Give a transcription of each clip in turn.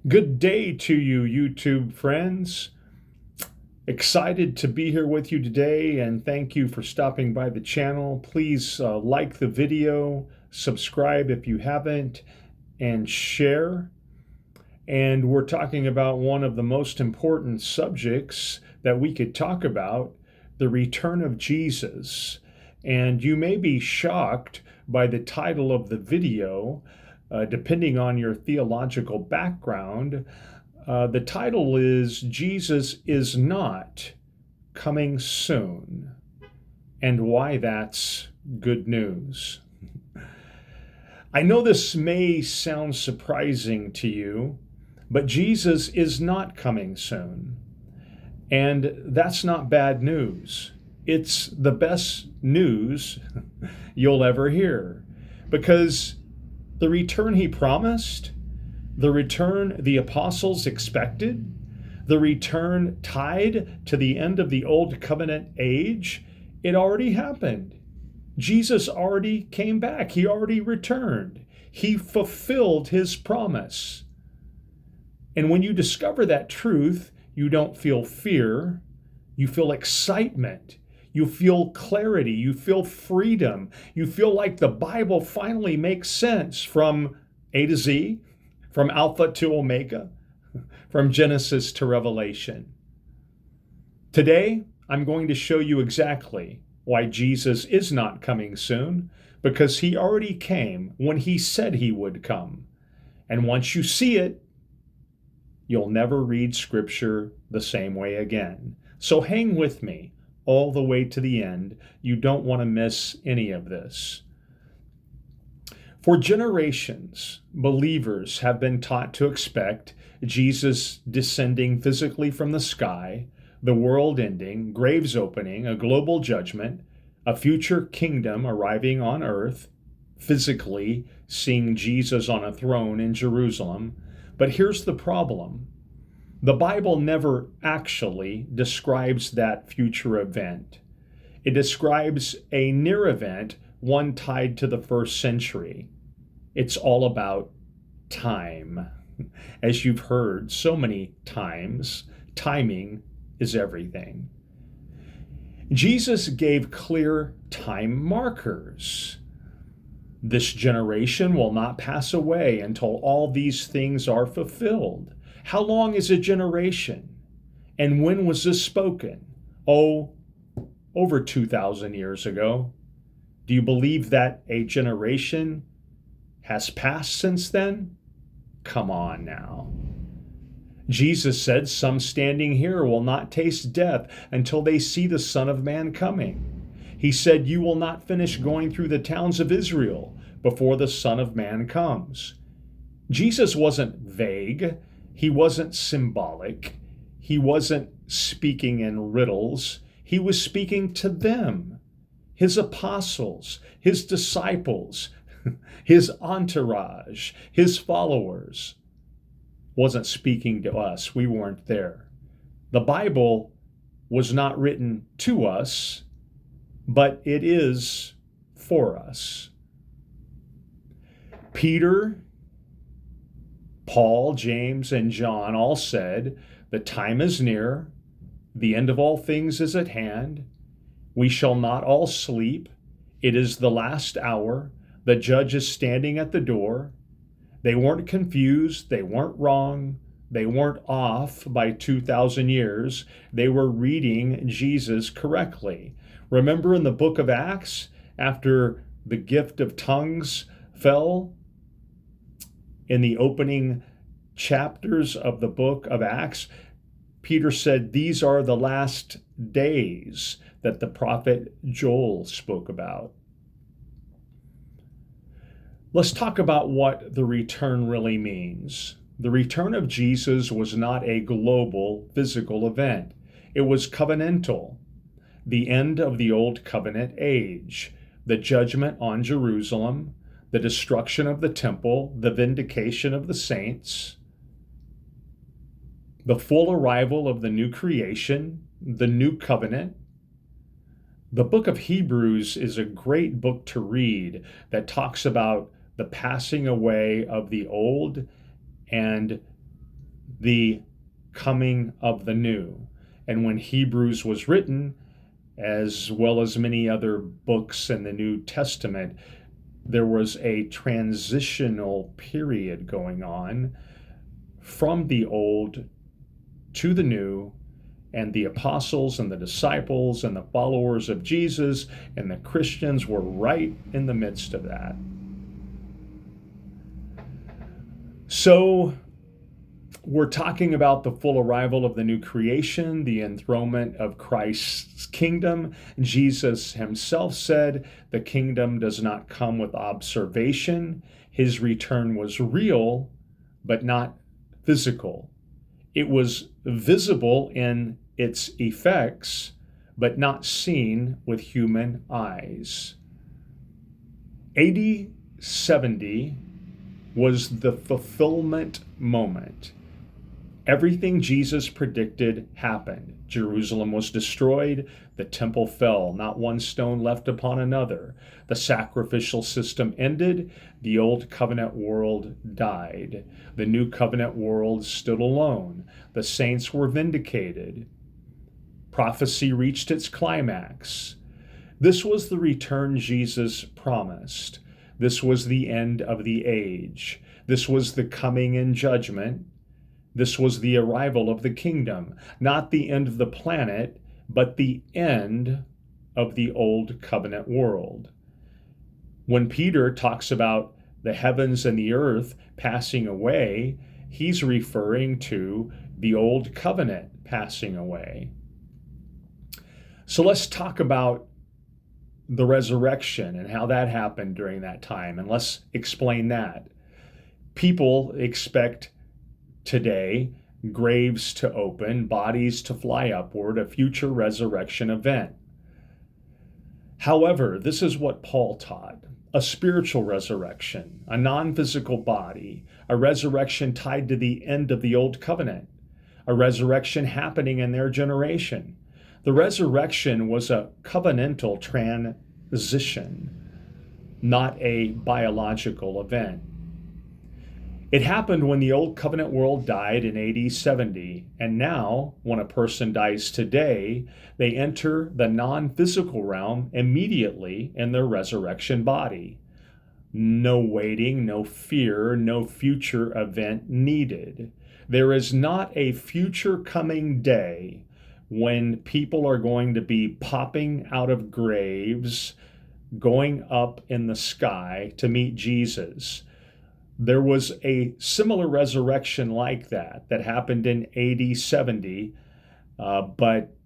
Good day to you, YouTube friends. Excited to be here with you today, and thank you for stopping by the channel. Please like the video, subscribe if you haven't, and share. And we're talking about one of the most important subjects that we could talk about, the return of Jesus. And you may be shocked by the title of the video, depending on your theological background. The title is Jesus is Not Coming Soon, and why that's good news. I know this may sound surprising to you, but Jesus is not coming soon. And that's not bad news. It's the best news you'll ever hear, because the return he promised, the return the apostles expected, the return tied to the end of the old covenant age, it already happened. Jesus already came back. He already returned. He fulfilled his promise. And when you discover that truth, you don't feel fear. You feel excitement. You feel clarity. You feel freedom. You feel like the Bible finally makes sense from A to Z, from Alpha to Omega, from Genesis to Revelation. Today, I'm going to show you exactly why Jesus is not coming soon, because he already came when he said he would come. And once you see it, you'll never read Scripture the same way again. So hang with me all the way to the end. You don't want to miss any of this. For generations, believers have been taught to expect Jesus descending physically from the sky, the world ending, graves opening, a global judgment, a future kingdom arriving on earth, physically seeing Jesus on a throne in Jerusalem. But here's the problem. The Bible never actually describes that future event. It describes a near event, one tied to the first century. It's all about time. As you've heard so many times, timing is everything. Jesus gave clear time markers. This generation will not pass away until all these things are fulfilled. How long is a generation? And when was this spoken? Oh, over 2,000 years ago. Do you believe that a generation has passed since then? Come on now. Jesus said, "Some standing here will not taste death until they see the Son of Man coming." He said, "You will not finish going through the towns of Israel before the Son of Man comes." Jesus wasn't vague. He wasn't symbolic. He wasn't speaking in riddles. He was speaking to them, his apostles, his disciples, his entourage, his followers. Wasn't speaking to us. We weren't there. The Bible was not written to us, but it is for us. Peter, Paul, James, and John all said, "The time is near, the end of all things is at hand. We shall not all sleep. It is the last hour. The judge is standing at the door." They weren't confused. They weren't wrong. They weren't off by 2,000 years. They were reading Jesus correctly. Remember in the book of Acts, after the gift of tongues fell, in the opening chapters of the book of Acts, Peter said, "These are the last days that the prophet Joel spoke about." Let's talk about what the return really means. The return of Jesus was not a global physical event. It was covenantal. The end of the old covenant age, the judgment on Jerusalem, the destruction of the temple, the vindication of the saints, the full arrival of the new creation, the new covenant. The book of Hebrews is a great book to read that talks about the passing away of the old and the coming of the new. And when Hebrews was written, as well as many other books in the New Testament, there was a transitional period going on from the old to the new, and the apostles and the disciples and the followers of Jesus and the Christians were right in the midst of that. So we're talking about the full arrival of the new creation, the enthronement of Christ's kingdom. Jesus himself said the kingdom does not come with observation. His return was real, but not physical. It was visible in its effects, but not seen with human eyes. AD 70 was the fulfillment moment. Everything Jesus predicted happened. Jerusalem was destroyed. The temple fell, not one stone left upon another. The sacrificial system ended. The old covenant world died. The new covenant world stood alone. The saints were vindicated. Prophecy reached its climax. This was the return Jesus promised. This was the end of the age. This was the coming in judgment. This was the arrival of the kingdom, not the end of the planet, but the end of the old covenant world. When Peter talks about the heavens and the earth passing away, he's referring to the old covenant passing away. So let's talk about the resurrection and how that happened during that time, and let's explain that. People expect today graves to open, bodies to fly upward, a future resurrection event. However, this is what Paul taught: a spiritual resurrection, a non-physical body, a resurrection tied to the end of the old covenant, a resurrection happening in their generation. The resurrection was a covenantal transition, not a biological event. It happened when the old covenant world died in AD 70, and now, when a person dies today, they enter the non-physical realm immediately in their resurrection body. No waiting, no fear, no future event needed. There is not a future coming day when people are going to be popping out of graves, going up in the sky to meet Jesus. There was a similar resurrection like that happened in AD 70, but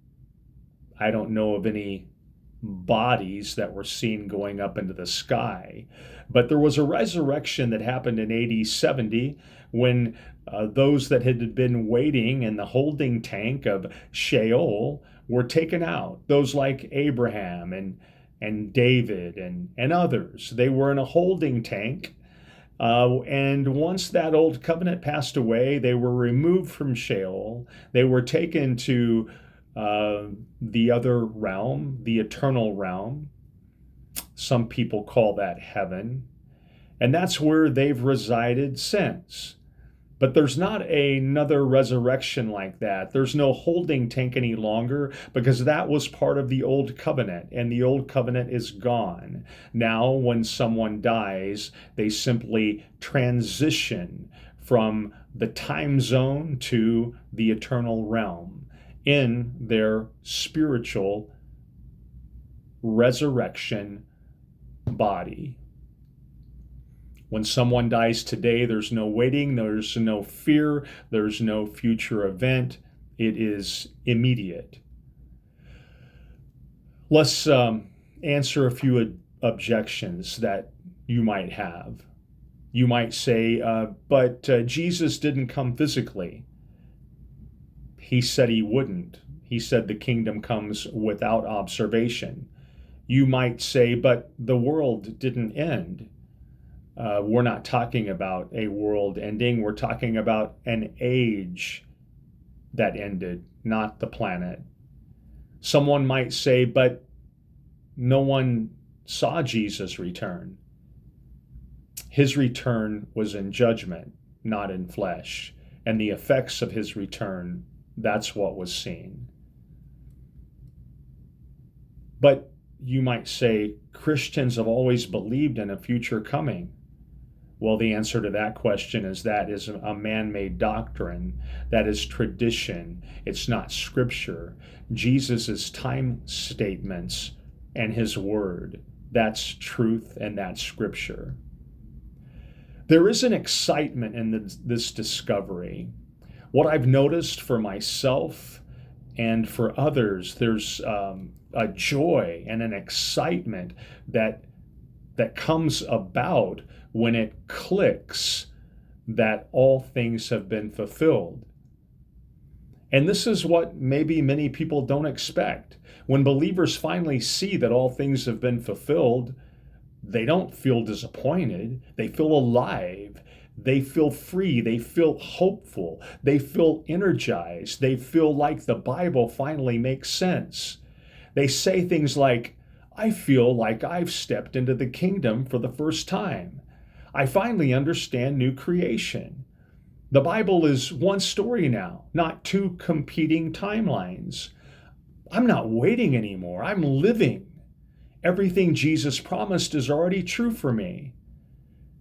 I don't know of any bodies that were seen going up into the sky. But there was a resurrection that happened in AD 70 when those that had been waiting in the holding tank of Sheol were taken out. Those like Abraham and David and others. They were in a holding tank. And once that old covenant passed away, they were removed from Sheol. They were taken to the other realm, the eternal realm. Some people call that heaven. And that's where they've resided since. But there's not another resurrection like that. There's no holding tank any longer, because that was part of the old covenant, and the old covenant is gone. Now, when someone dies, they simply transition from the time zone to the eternal realm in their spiritual resurrection body. When someone dies today, there's no waiting, there's no fear, there's no future event. It is immediate. Let's answer a few objections that you might have. You might say, but Jesus didn't come physically. He said he wouldn't. He said the kingdom comes without observation. You might say, but the world didn't end. We're not talking about a world ending. We're talking about an age that ended, not the planet. Someone might say, but no one saw Jesus return. His return was in judgment, not in flesh. and the effects of his return, that's what was seen. But you might say Christians have always believed in a future coming. Well, the answer to that question is that is a man-made doctrine. That is tradition. It's not scripture. Jesus' time statements and his word, that's truth and that's scripture. There is an excitement in this discovery. What I've noticed for myself and for others, there's a joy and an excitement that comes about when it clicks that all things have been fulfilled. And this is what maybe many people don't expect. When believers finally see that all things have been fulfilled, they don't feel disappointed. They feel alive. They feel free. They feel hopeful. They feel energized. They feel like the Bible finally makes sense. They say things like, I feel like I've stepped into the kingdom for the first time. I finally understand new creation. The Bible is one story now, not two competing timelines. I'm not waiting anymore. I'm living. Everything Jesus promised is already true for me.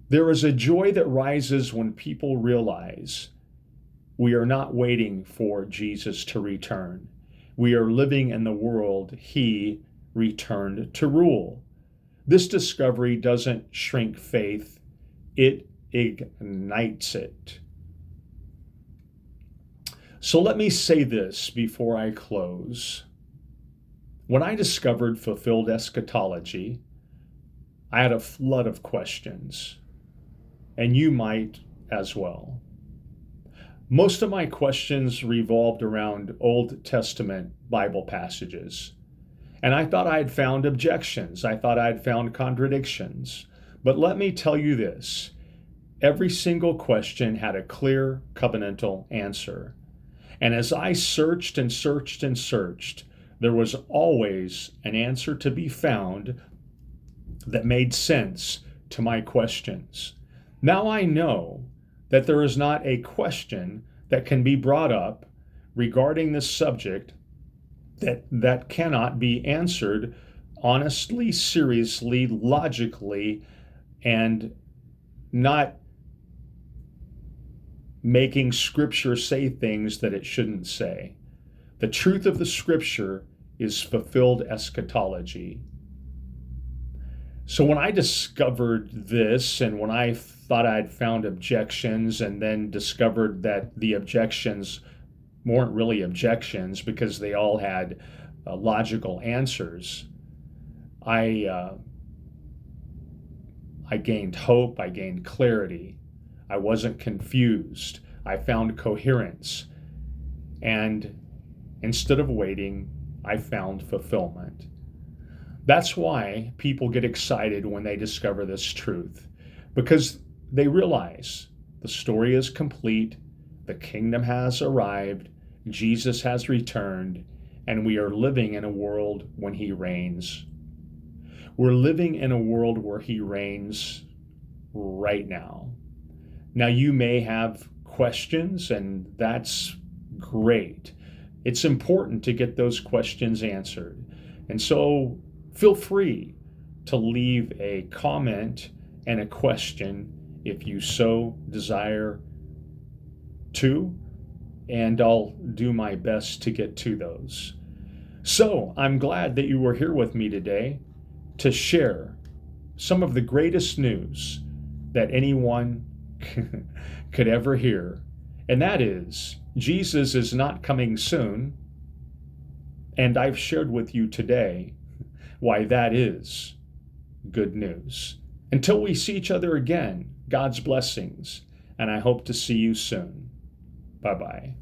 There is a joy that rises when people realize we are not waiting for Jesus to return. We are living in the world he returned to rule. This discovery doesn't shrink faith, it ignites it. So let me say this before I close. When I discovered fulfilled eschatology, I had a flood of questions, and you might as well. Most of my questions revolved around Old Testament Bible passages. And I thought I had found objections. I thought I had found contradictions. But let me tell you this. Every single question had a clear covenantal answer. And as I searched and searched and searched, there was always an answer to be found that made sense to my questions. Now I know that there is not a question that can be brought up regarding this subject that cannot be answered honestly, seriously, logically, and not making Scripture say things that it shouldn't say. The truth of the Scripture is fulfilled eschatology. So when I discovered this, and when I thought I'd found objections, and then discovered that the objections weren't really objections because they all had logical answers, I gained hope, I gained clarity. I wasn't confused. I found coherence. And instead of waiting, I found fulfillment. That's why people get excited when they discover this truth, because they realize the story is complete, the kingdom has arrived, Jesus has returned, and we are living in a world when he reigns. We're living in a world where he reigns right now. Now, you may have questions, and that's great. It's important to get those questions answered. And so feel free to leave a comment and a question if you so desire to, and I'll do my best to get to those. So I'm glad that you were here with me today to share some of the greatest news that anyone could ever hear. And that is, Jesus is not coming soon. And I've shared with you today why that is good news. Until we see each other again, God's blessings, and I hope to see you soon. Bye-bye.